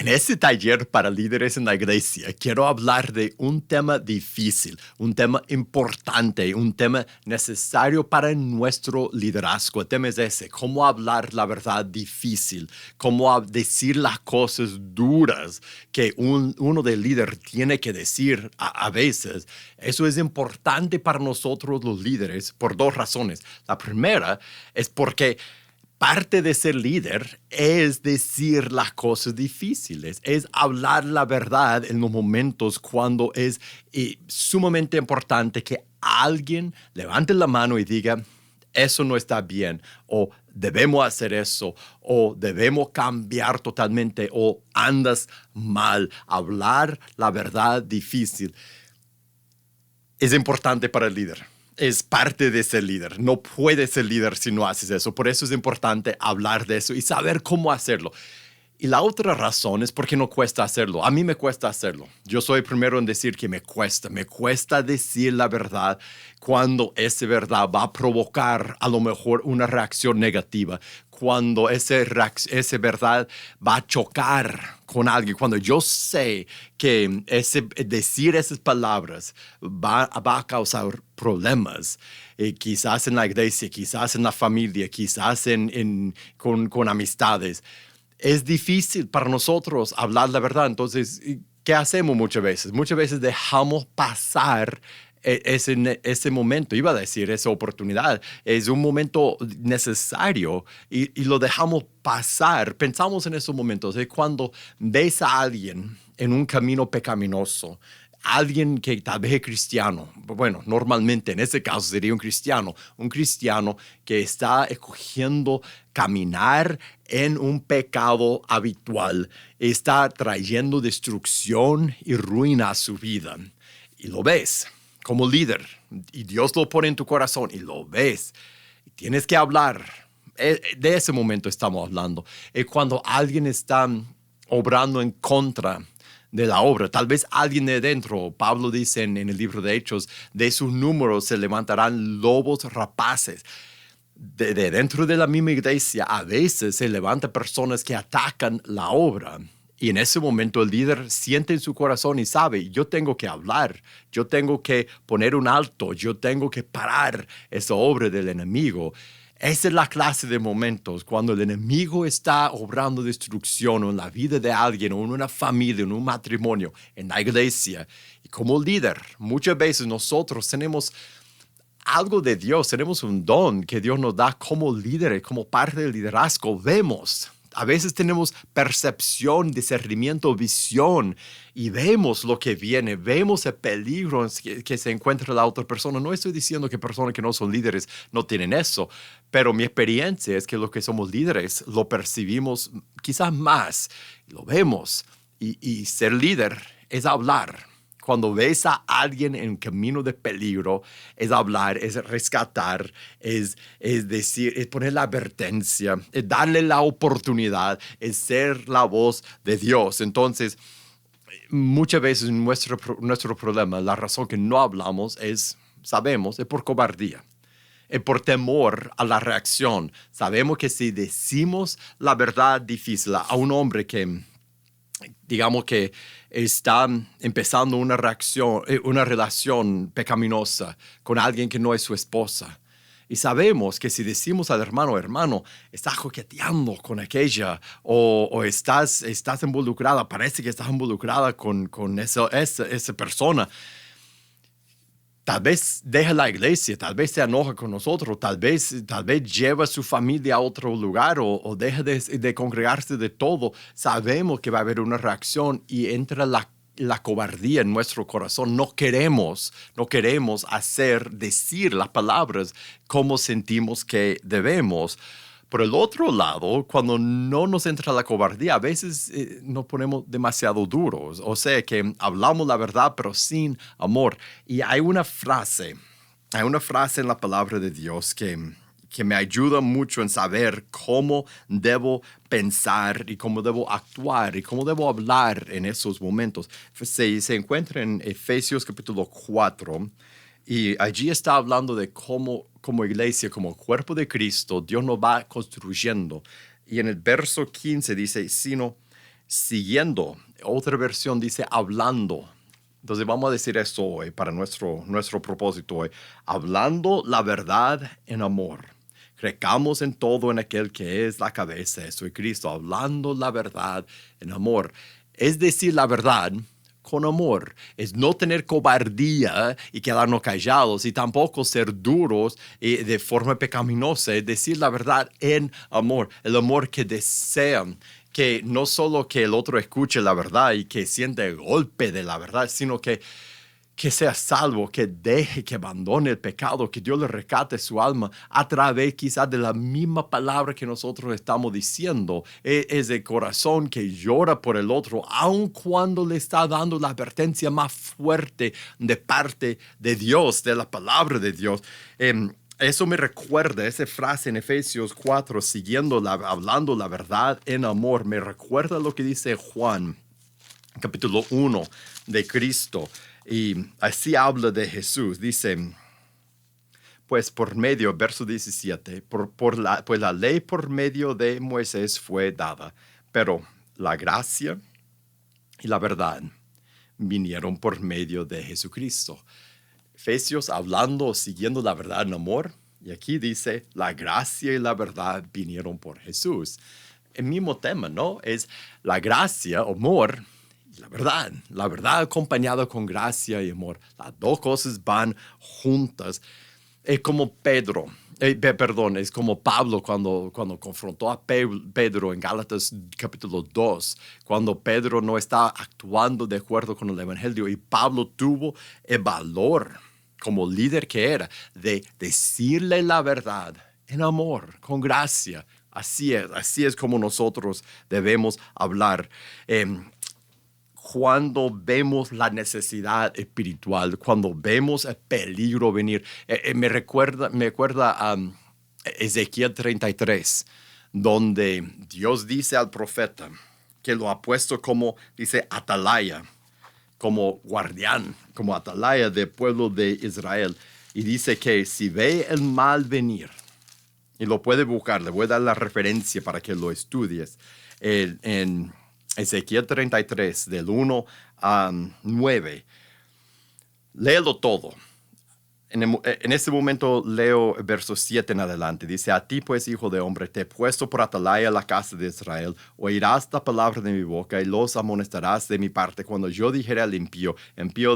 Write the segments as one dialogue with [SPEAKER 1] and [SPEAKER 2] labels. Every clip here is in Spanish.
[SPEAKER 1] En este taller para líderes en la iglesia, quiero hablar de un tema difícil, un tema importante, un tema necesario para nuestro liderazgo. El tema es ese, cómo hablar la verdad difícil, cómo decir las cosas duras que uno de líder tiene que decir a veces. Eso es importante para nosotros los líderes por dos razones. La primera es porque parte de ser líder es decir las cosas difíciles, es hablar la verdad en los momentos cuando es sumamente importante que alguien levante la mano y diga, eso no está bien, o debemos hacer eso, o debemos cambiar totalmente, o andas mal. Hablar la verdad difícil es importante para el líder. Es parte de ser líder. No puedes ser líder si no haces eso. Por eso es importante hablar de eso y saber cómo hacerlo. Y la otra razón es porque no cuesta hacerlo. A mí me cuesta hacerlo. Yo soy el primero en decir que me cuesta. Me cuesta decir la verdad cuando esa verdad va a provocar a lo mejor una reacción negativa. Cuando esa verdad va a chocar con alguien. Cuando yo sé que decir esas palabras va a causar problemas. Quizás en la iglesia, quizás en la familia, quizás con amistades. Es difícil para nosotros hablar la verdad. Entonces, ¿qué hacemos muchas veces? Muchas veces dejamos pasar ese momento, iba a decir, esa oportunidad. Es un momento necesario y lo dejamos pasar. Pensamos en esos momentos. Es cuando ves a alguien en un camino pecaminoso, alguien que tal vez es cristiano, bueno, normalmente en ese caso sería un cristiano que está escogiendo caminar en un pecado habitual, está trayendo destrucción y ruina a su vida. Y lo ves como líder, y Dios lo pone en tu corazón, y lo ves, y tienes que hablar. De ese momento estamos hablando. Es cuando alguien está obrando en contra de la obra. Tal vez alguien de dentro, Pablo dice en el libro de Hechos, de sus números se levantarán lobos rapaces. De dentro de la misma iglesia, a veces se levantan personas que atacan la obra. Y en ese momento el líder siente en su corazón y sabe, yo tengo que hablar, yo tengo que poner un alto, yo tengo que parar esa obra del enemigo. Esa es la clase de momentos cuando el enemigo está obrando destrucción en la vida de alguien, o en una familia, en un matrimonio, en la iglesia. Y como líder, muchas veces nosotros tenemos algo de Dios, tenemos un don que Dios nos da como líderes, como parte del liderazgo. Vemos, a veces tenemos percepción, discernimiento, visión y vemos lo que viene, vemos el peligro que se encuentra la otra persona. No estoy diciendo que personas que no son líderes no tienen eso, pero mi experiencia es que los que somos líderes lo percibimos quizás más, lo vemos y ser líder es hablar. Cuando ves a alguien en camino de peligro, es hablar, es rescatar, es decir, es poner la advertencia, es darle la oportunidad, es ser la voz de Dios. Entonces, muchas veces nuestro problema, la razón que no hablamos sabemos, es por cobardía. Es por temor a la reacción. Sabemos que si decimos la verdad difícil a un hombre que, digamos que está empezando una relación pecaminosa con alguien que no es su esposa. Y sabemos que si decimos al hermano, estás coqueteando con aquella o estás involucrada, parece que estás involucrada con esa persona. Tal vez deja la iglesia, tal vez se enoja con nosotros, tal vez lleva a su familia a otro lugar o deja de congregarse de todo. Sabemos que va a haber una reacción y entra la cobardía en nuestro corazón. No queremos decir las palabras como sentimos que debemos. Por el otro lado, cuando no nos entra la cobardía, a veces nos ponemos demasiado duros. O sea, que hablamos la verdad, pero sin amor. Y hay una frase en la palabra de Dios que me ayuda mucho en saber cómo debo pensar y cómo debo actuar y cómo debo hablar en esos momentos. Se encuentra en Efesios capítulo 4. Y allí está hablando de cómo, como iglesia, como cuerpo de Cristo, Dios nos va construyendo. Y en el verso 15 dice, sino siguiendo. Otra versión dice hablando. Entonces vamos a decir eso hoy para nuestro propósito hoy. Hablando la verdad en amor. Crecamos en todo en aquel que es la cabeza, eso es Cristo. Hablando la verdad en amor. Es decir la verdad con amor. Es no tener cobardía y quedarnos callados y tampoco ser duros y de forma pecaminosa. Es decir la verdad en amor. El amor que desean que no solo que el otro escuche la verdad y que siente el golpe de la verdad, sino que sea salvo, que deje, que abandone el pecado, que Dios le rescate su alma a través quizás de la misma palabra que nosotros estamos diciendo. Es el corazón que llora por el otro, aun cuando le está dando la advertencia más fuerte de parte de Dios, de la palabra de Dios. Eso me recuerda, esa frase en Efesios 4, hablando la verdad en amor, me recuerda lo que dice Juan, capítulo 1 de Cristo. Y así habla de Jesús. Dice, pues por medio, verso 17, pues la ley por medio de Moisés fue dada, pero la gracia y la verdad vinieron por medio de Jesucristo. Efesios hablando, siguiendo la verdad en amor. Y aquí dice, la gracia y la verdad vinieron por Jesús. El mismo tema, ¿no? Es la gracia, amor, y la verdad acompañada con gracia y amor. Las dos cosas van juntas. Es como Pedro, es como Pablo cuando confrontó a Pedro en Gálatas capítulo 2, cuando Pedro no está actuando de acuerdo con el evangelio y Pablo tuvo el valor como líder que era de decirle la verdad en amor, con gracia. Así es como nosotros debemos hablar. Cuando vemos la necesidad espiritual, cuando vemos el peligro venir. Me recuerda a Ezequiel 33, donde Dios dice al profeta que lo ha puesto como, dice, atalaya, como guardián, como atalaya del pueblo de Israel. Y dice que si ve el mal venir, y lo puede buscar, le voy a dar la referencia para que lo estudies, en Ezequiel 33, del 1 a 9. Léelo todo. En este momento leo el verso 7 en adelante. Dice, a ti pues, hijo de hombre, te he puesto por atalaya la casa de Israel. Oirás la palabra de mi boca y los amonestarás de mi parte cuando yo dijere al impío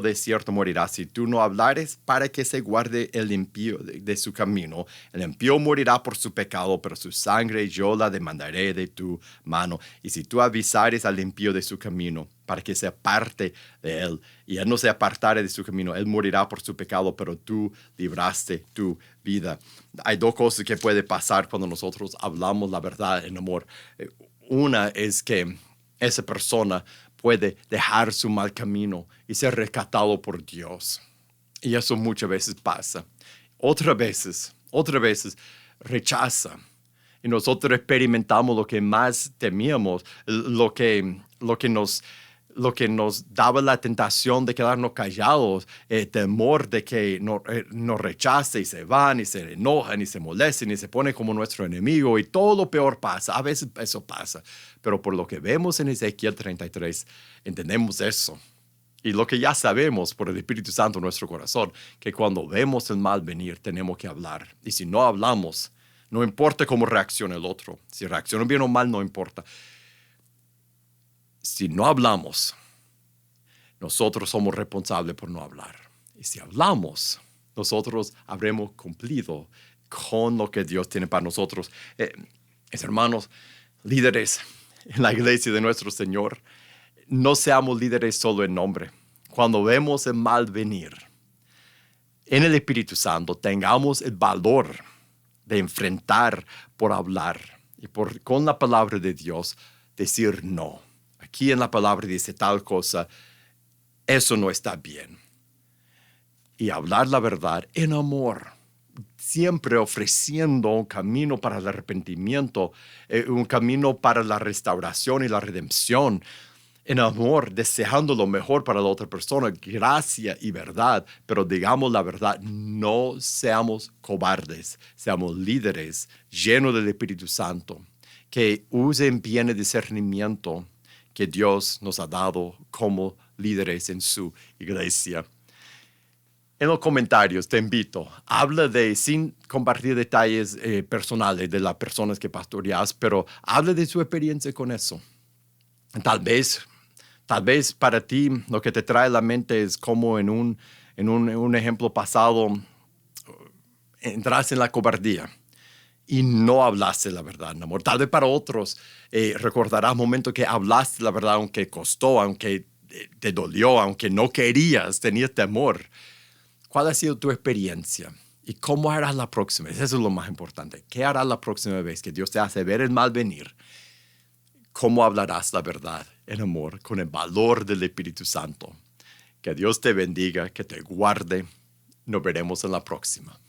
[SPEAKER 1] de cierto morirá. Si tú no hablares para que se guarde el impío de su camino, el impío morirá por su pecado, pero su sangre yo la demandaré de tu mano. Y si tú avisares al impío de su camino, para que se aparte de él, y él no se apartare de su camino, él morirá por su pecado, pero tú libraste tu vida. Hay dos cosas que puede pasar cuando nosotros hablamos la verdad en amor. Una es que esa persona puede dejar su mal camino y ser rescatado por Dios. Y eso muchas veces pasa. Otras veces rechaza. Y nosotros experimentamos lo que más temíamos, lo que nos daba la tentación de quedarnos callados, temor de que nos rechace y se van y se enojan y se molesten y se pone como nuestro enemigo y todo lo peor pasa. A veces eso pasa, pero por lo que vemos en Ezequiel 33, entendemos eso. Y lo que ya sabemos por el Espíritu Santo en nuestro corazón, que cuando vemos el mal venir tenemos que hablar. Y si no hablamos, no importa cómo reaccione el otro. Si reacciona bien o mal, no importa. Si no hablamos, nosotros somos responsables por no hablar. Y si hablamos, nosotros habremos cumplido con lo que Dios tiene para nosotros. Mis hermanos, líderes en la iglesia de nuestro Señor, no seamos líderes solo en nombre. Cuando vemos el mal venir, en el Espíritu Santo, tengamos el valor de enfrentar por hablar y con la palabra de Dios decir no. Aquí en la palabra dice tal cosa, eso no está bien. Y hablar la verdad en amor, siempre ofreciendo un camino para el arrepentimiento, un camino para la restauración y la redención, en amor, deseando lo mejor para la otra persona, gracia y verdad, pero digamos la verdad, no seamos cobardes, seamos líderes llenos del Espíritu Santo, que usen bien el discernimiento, que Dios nos ha dado como líderes en su iglesia. En los comentarios te invito, habla sin compartir detalles personales de las personas que pastoreas, pero habla de su experiencia con eso. Tal vez para ti lo que te trae a la mente es como en un ejemplo pasado, entras en la cobardía y no hablaste la verdad, mi amor. Tal vez para otros recordarás momentos que hablaste la verdad, aunque costó, aunque te dolió, aunque no querías, tenías temor. ¿Cuál ha sido tu experiencia? ¿Y cómo harás la próxima vez? Eso es lo más importante. ¿Qué harás la próxima vez que Dios te hace ver el mal venir? ¿Cómo hablarás la verdad en amor con el valor del Espíritu Santo? Que Dios te bendiga, que te guarde. Nos veremos en la próxima.